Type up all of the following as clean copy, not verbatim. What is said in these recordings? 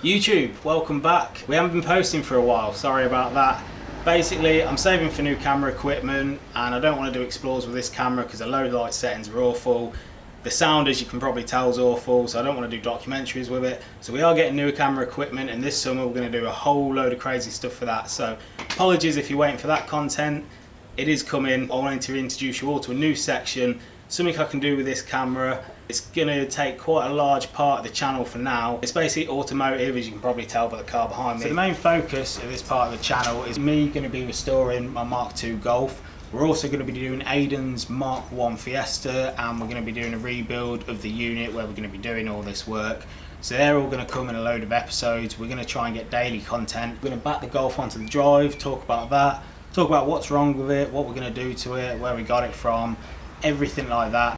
YouTube, welcome back. We haven't been posting for a while, sorry about that. Basically, I'm saving for new camera equipment and I don't want to do explores with this camera because the low light settings are awful. The sound, as you can probably tell, is awful, so I don't want to do documentaries with it. So we are getting new camera equipment, and this summer we're going to do a whole load of crazy stuff for that. So apologies if you're waiting for that content. It is coming. I wanted to introduce you all to a new section, something I can do with this camera. It's going to take quite a large part of the channel for now. It's basically automotive, as you can probably tell by the car behind me. So the main focus of this part of the channel is me going to be restoring my Mark II Golf. We're also going to be doing Aiden's Mark I Fiesta, and we're going to be doing a rebuild of the unit where we're going to be doing all this work. So they're all going to come in a load of episodes. We're going to try and get daily content. We're going to back the Golf onto the drive, talk about that, talk about what's wrong with it, what we're going to do to it, where we got it from, everything like that.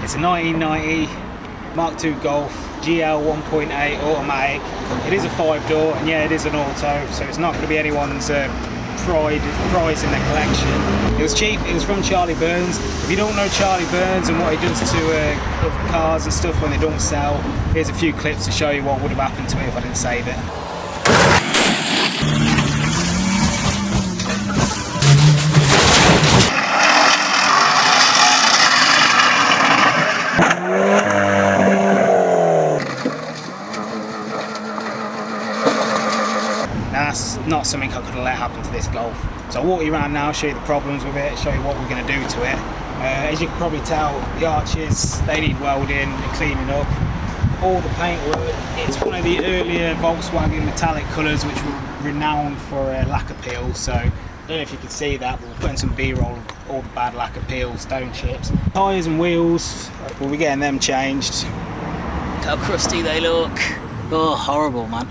It's a 1990 Mark II Golf GL 1.8 automatic. It is a 5-door, and yeah, it is an auto, so it's not going to be anyone's prize in their collection. It was cheap. It was from Charlie Burns. If you don't know Charlie Burns and what he does to other cars and stuff when they don't sell, here's a few clips to show you what would have happened to it if I didn't save it. That's not something I could have let happen to this Golf. So I'll walk you around now, show you the problems with it, show you what we're going to do to it. As you can probably tell, the arches, they need welding and cleaning up. All the paintwork, it's one of the earlier Volkswagen metallic colours which were renowned for lacquer peel. So I don't know if you can see that, but we're putting some B-roll of all the bad lacquer peel, stone chips. Tyres and wheels, we'll be getting them changed. Look how crusty they look. Oh, horrible, man.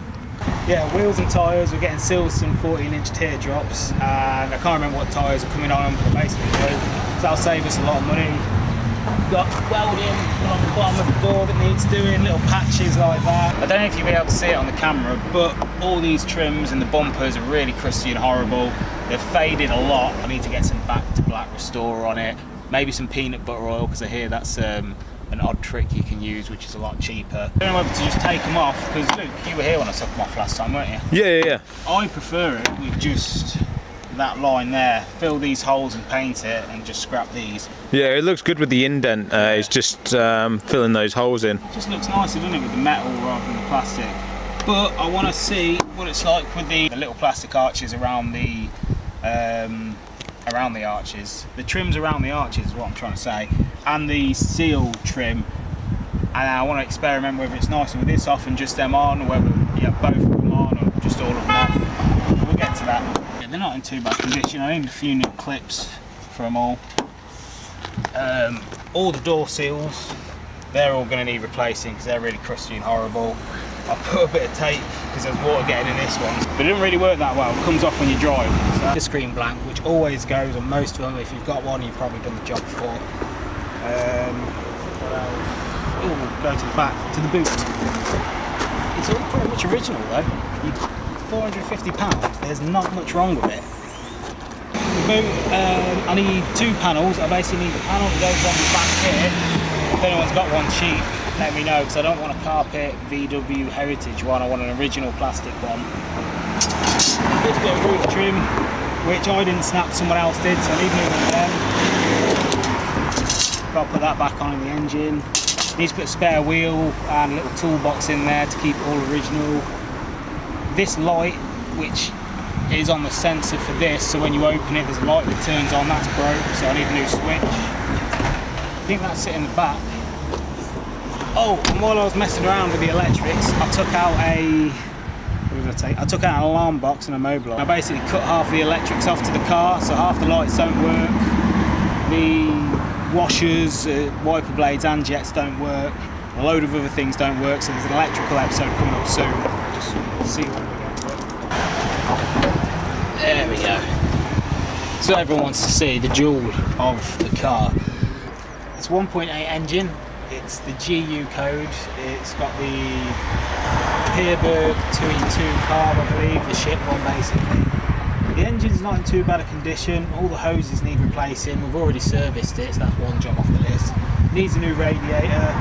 Yeah, wheels and tyres, we're getting Silverstone 14-inch teardrops, and I can't remember what tyres are coming on, but basically new. So that'll save us a lot of money. We've got welding on the bottom of the door that needs doing, little patches like that. I don't know if you'll be able to see it on the camera, but all these trims and the bumpers are really crusty and horrible. They've faded a lot. I need to get some back to black restore on it. Maybe some peanut butter oil, because I hear that's an odd trick you can use, which is a lot cheaper. I don't know whether to just take them off, because Luke, you were here when I took them off last time, weren't you? Yeah. I prefer it with just that line there. Fill these holes and paint it, and just scrap these. Yeah, it looks good with the indent. It's just filling those holes in. It just looks nicer, doesn't it, with the metal rather than the plastic. But I want to see what it's like with the little plastic arches around the arches. The trims around the arches is what I'm trying to say, and the seal trim. And I want to experiment whether it's nicer with this off and just them on, or whether you have both of them on or just all of them off. We'll get to that. Yeah, they're not in too bad condition. I need a few new clips for them all. All the door seals, they're all going to need replacing because they're really crusty and horrible. I've put a bit of tape because there's water getting in this one, but it doesn't really work that well. It comes off when you drive. So the screen blank, which always goes on most of them. If you've got one, you've probably done the job before. What else? Oh, go to the back, to the boot. It's all pretty much original though. £450, there's not much wrong with it. The boot, I need two panels. I basically need the panel that goes on the back here. If anyone's got one cheap, let me know, because I don't want a carpet VW Heritage one, I want an original plastic one. This bit of roof trim, which I didn't snap, someone else did, so I need new one then. Got to put that back on in the engine. Need to put a spare wheel and a little toolbox in there to keep it all original. This light, which is on the sensor for this, so when you open it there's a light that turns on, that's broke, so I need a new switch. I think that's it in the back. Oh, and while I was messing around with the electrics, I took out I took out an alarm box and a mobiler. I basically cut half the electrics off to the car, so half the lights don't work. The washers, wiper blades and jets don't work. A load of other things don't work, so there's an electrical episode coming up soon. Just see what we get. There we go. So everyone wants to see the jewel of the car. It's 1.8 engine. It's the GU code. It's got the Peerberg 2E2 carb, I believe, the ship one basically. The engine's not in too bad a condition. All the hoses need replacing. We've already serviced it, so that's one job off the list. Needs a new radiator.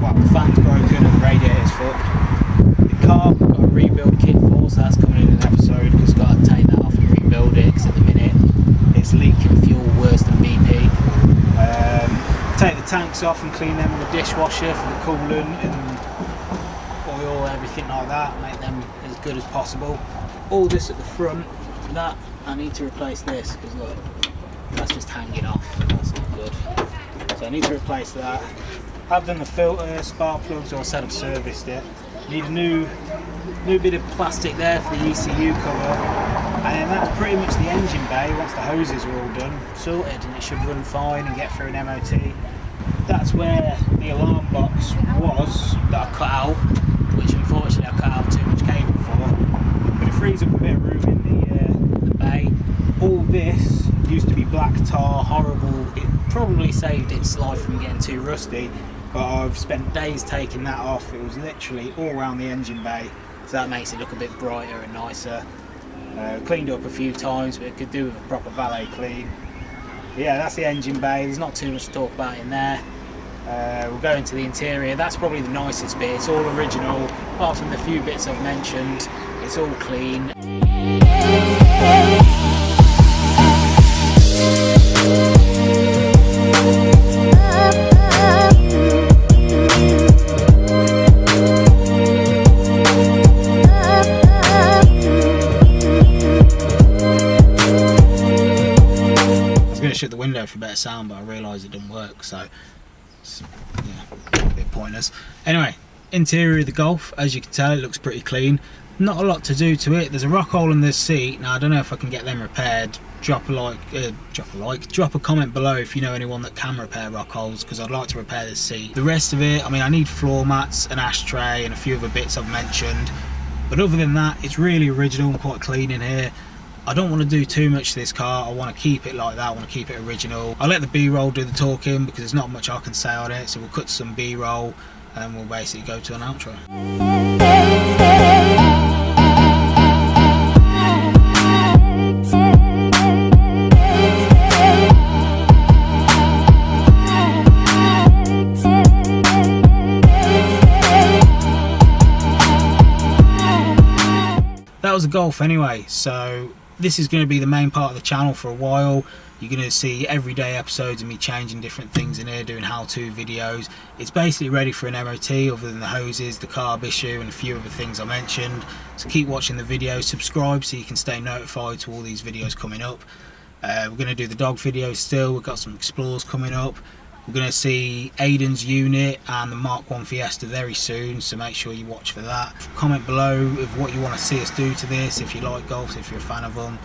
Well, the fan's broken and the radiator's fucked. The car we've got a rebuild kit for, so that's coming in an episode because I've got to take that off and rebuild it because at the minute it's leaking fuel worse than BP. Take the tanks off and clean them with a dishwasher for the coolant and oil, everything like that, make them as good as possible. All this at the front, that I need to replace this because look, that's just hanging off, that's not good. So I need to replace that. I've done the filter, spark plugs, or I said I've serviced it. Need a new bit of plastic there for the ECU cover, and then that's pretty much the engine bay once the hoses are all done, sorted, and it should run fine and get through an MOT. That's where the alarm box was that I cut out, which unfortunately I cut out too much cable for, but it frees up a bit of room in the bay. All this used to be black tar, horrible. It probably saved its life from getting too rusty, but I've spent days taking that off. It was literally all around the engine bay, so that makes it look a bit brighter and nicer. Cleaned up a few times, but it could do with a proper valet clean. But yeah, that's the engine bay. There's not too much to talk about in there. We'll go into the interior. That's probably the nicest bit. It's all original, apart from the few bits I've mentioned. It's all clean. Shut the window for better sound, but I realised it didn't work, so it's, yeah, a bit pointless. Anyway, interior of the Golf, as you can tell, it looks pretty clean. Not a lot to do to it. There's a rock hole in this seat. Now I don't know if I can get them repaired. Drop a comment below if you know anyone that can repair rock holes, because I'd like to repair this seat. The rest of it, I mean, I need floor mats, an ashtray, and a few other bits I've mentioned, but other than that, it's really original and quite clean in here. I don't want to do too much to this car. I want to keep it like that. I want to keep it original. I'll let the B-roll do the talking because there's not much I can say on it. So we'll cut some B-roll and we'll basically go to an outro. That was a Golf anyway, so this is going to be the main part of the channel for a while. You're going to see everyday episodes of me changing different things in here, doing how-to videos. It's basically ready for an MOT other than the hoses, the carb issue and a few other things I mentioned. So keep watching the video, subscribe so you can stay notified to all these videos coming up. We're going to do the dog videos still. We've got some Explores coming up. We're going to see Aiden's unit and the Mark 1 Fiesta very soon, so make sure you watch for that. Comment below of what you want to see us do to this, if you like golf, if you're a fan of them.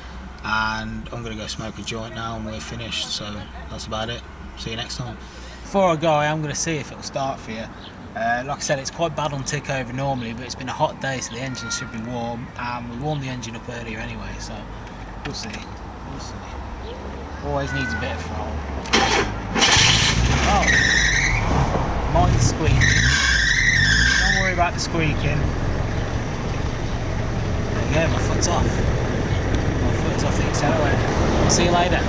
And I'm going to go smoke a joint now and we're finished, so that's about it. See you next time. Before I go, I am going to see if it'll start for you. Like I said, it's quite bad on tick over normally, but it's been a hot day, so the engine should be warm, and we warmed the engine up earlier anyway, so we'll see. We'll see. Always needs a bit of throttle. Oh, mind the squeak. Don't worry about the squeaking. There you go, my foot's off. My foot's off the accelerator. I'll see you later.